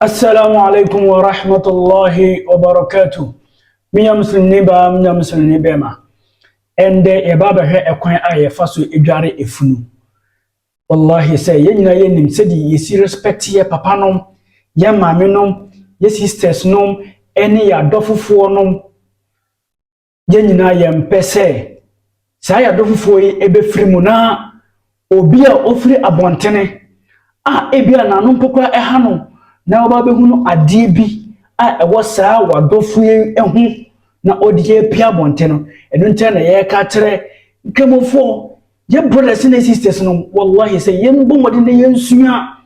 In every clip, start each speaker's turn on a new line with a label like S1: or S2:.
S1: Assalamu alaikum wa rahmatullahi wa barakatuh. Minya muslim niba, minya muslim nibema. Ende yebaba he ekwan a yefa so edware efunu. Wallahi say ye nyina ye nim sedi ye si respect ye papa nom, ye maame nom, ye sisters nom, ene ya dofofo nom. Ye nyina ye mpese. Sa ya dofofo yi ebefiri mu na obi a ofiri abontene ebia na no mpokwa eha no na oba behunu ade bi ewo saa wadofo ehu na odie pia bonte no eno ntia na ye ka kire nkemofo ye brothers and sisters no wallahi say ye mbomode na ye nsua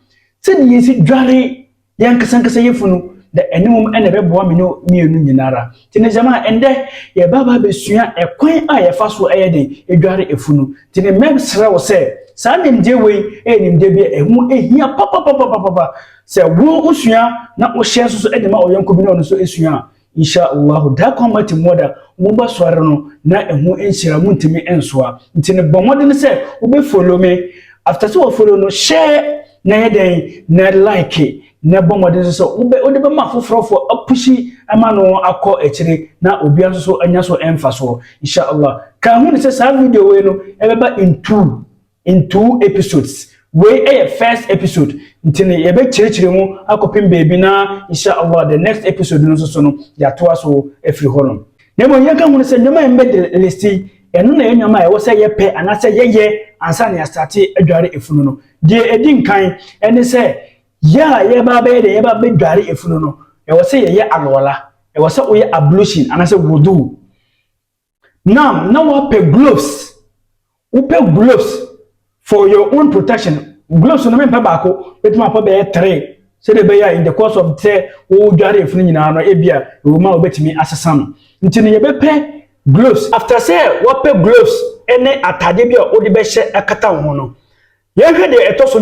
S1: se de ye si dware ye nkasankasa ye funu da enum ene beboa me no mienu nyinara tine jama ende ye baba besua ekwan ye fa so de edware efunu tine memsra wo se saa nimde wei nimde bi ehu ehia papa se wo usua na wo hye so de ma oyanko bi na ono so esua insha Allah da kwamati moda mo ba soare no na ehu enhyira mu ntimi ensoa ntine bomode ne se wo be follow me after so wo follow no share na yeden na like na bomode so wo be ode be ma fofrofo apushi ama no akọ ekire na obi anso so anya so emfa so insha Allah ka hu ne se saa video we no ebeba in two episodes. We a first episode. Ntini yebe chirichiri mu akopim baby na inshallah the next episode no so no ya to aso efiri hono. Nemo yeka hu se nyoma embe de listi eno na nyoma e wo se ye pe anase ye ansa na ya start adware efunu no. De edi nkan ene se ya ye ba be de ye ba be dware efunu no. E wo se ye alwala. E wo se wo ye ablution anase wudu. Now wa pe gloves. Wo pe gloves for your own protection. Gloves no me pabako betima pa be 3 say de be ya in the course of say wo dware efunu nyina no ebia wo ma obetimi asesam ntini ye be pe gloves after say wo pe gloves ene atade bia wo de be hye akata ho no ye hwe de etoso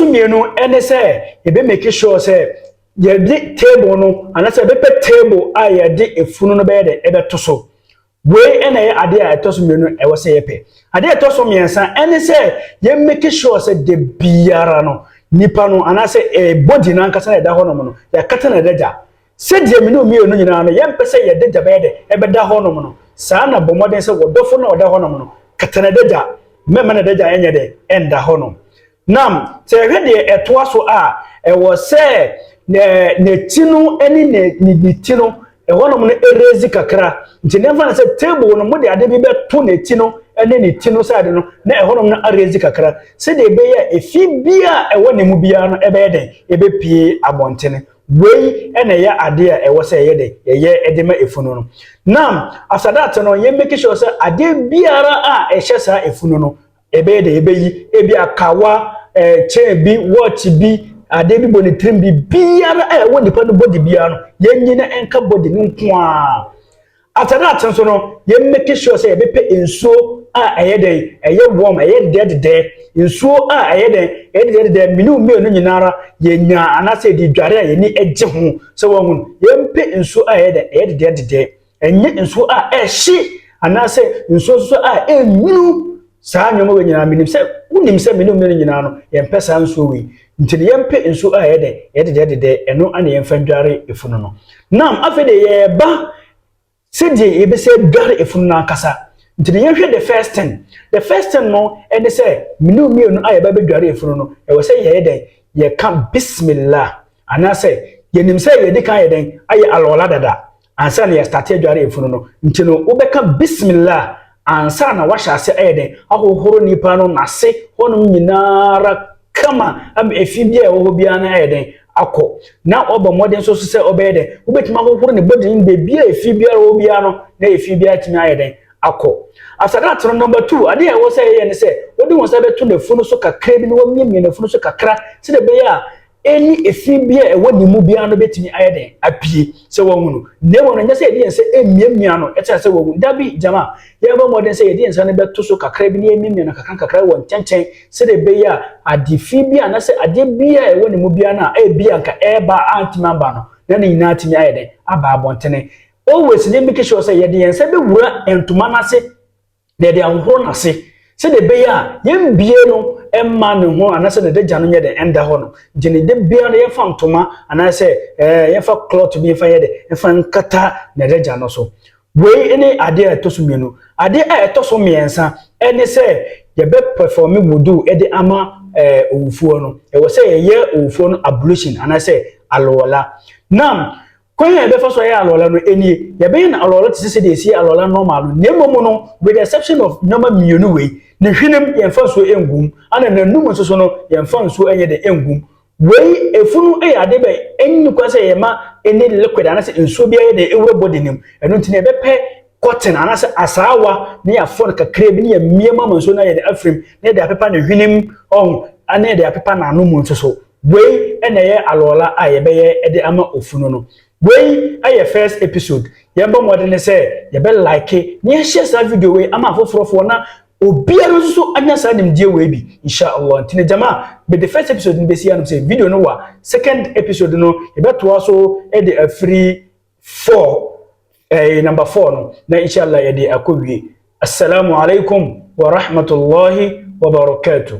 S1: mienu ene say ye be make sure say ye de table no ana say be pe table a ye de efunu no be de ebe toso we ene ye ade a etoso mienu e wo say ye pe ade etoso miensa ene say ye make sure say de biara no nipa no ana say body na nkasa na da ho no no ya kata na daja se de me no mienu nyina no ye mpese ye daja be de e be da ho no no saa na bomoden say wodofo na oda ho no no kata na daja mema na daja enye de enda ho no nam se hwe de etoa so a e wo say ne tinu eni ne tinu e wono no erezi kakra nti nefa na say table no mo de ade bi be to ne tinu ene ne tinu side no na e wono no erezi kakra se de be ya efi bia e wone mu bia no e be den e be pie abontene wei ene ya ade a e wo say ye de ye edema efunu no nam after that no ye make sure say ade biara a e hye sa efunu no e be de e be yi e bia kawa chain bi watch bi ade bi boni trim bi biara e woni pa no body biara no ye nyina enka body no nko a after that so no ye make sure say e be pe ensuo a eyede eye warm eye dead ensuo a eyede de minu no nyinara ye nya anase di dware a ye ni eje ho so won ye mpe ensuo a eyede dead enye ensuo a ehye anase ensuo so a enyinu saa nyomo we nyina minim se unim se minu no nyina no ye mpe saa ensuo we ntini ye mpe ensuo a eyede eno ane ye mfa dware efunu no nam afede ye ba sidi ye be se dware efunu na kasa ntini ye hwe the first thing no ene se minu no aye ba be dware efunu no e wo se ye kan bismillah anase ye nim se ye di kan ye den aye alwala dada ansa na ye start dware efunu no ntino wo be kan bismillah ansa na wa hyase aye den ahohoro nipa no nase honum nyinara kama am efibia e wo bia na aye den akọ na oba modern so se obede ubetima hohoro ne body in bebia efibia wo bia no na efibia timi aye den akọ after that number 2 ade e wo say ye ne se wodi won say beto ne funu so kakra bi ne wo miemie ne funu so kakra se de be ya eni efibia e wodi mu bia no betimi aye den apie se wo hunu ne wo no nya se ye de se emiemia no e tell se wo hunu dabi jama ye ba modern say ye de se ne beto so kakra bi ne emiemie no kakra wo ntenchen se de be ya ade fibia na se ade bia e woni mu bia na e bia nka e ba antimamba no na ne nyina atimi aye den aba abontene always ne make sure say ye de se be wura entuma na se de ahohoro na se de be ya ye mbie no emma ne ho anase ne dagya no nye de enda ho no gene de bia no ye fa ntoma anase ye fa cloth bi fa ye de ye fa nkata ne dagya no so wei ene ade a etoso mienu ade a etoso miensa ene se ye be perform wudu e de ama owufuo no e wo se ye owufuo no ablution anase alola nam kwen ye be fa so ye alola no eni ye be na alola tise de esi alola normal no nemomu no with the exception of normal mienu wei ne hwenem ye fa so engum ana nanum so no ye fa so enye de engum wei efunu ade be enyi kwase ye ma eni liquid anase enso bia ye de ewro body nim eno ntine be pe cotton anase asawa ne ya for kakre bi ne ya miema manso na ye de afrim ne de apepa ne hwenem on ana de apepa na anum so wei ene ye alola a ye be ye de ama ofunu no wei aye first episode ye ba modern say ye be like ne share sa video wei ama afofrofo na obiara nso anya sa nim die wei bi inshallah ntine jama be the first episode ni be si anum say video no wa second episode no ye beto aso e de afri 4 number 4 no na inshallah ye de akowie assalamu alaikum wa rahmatullahi wa barakatuh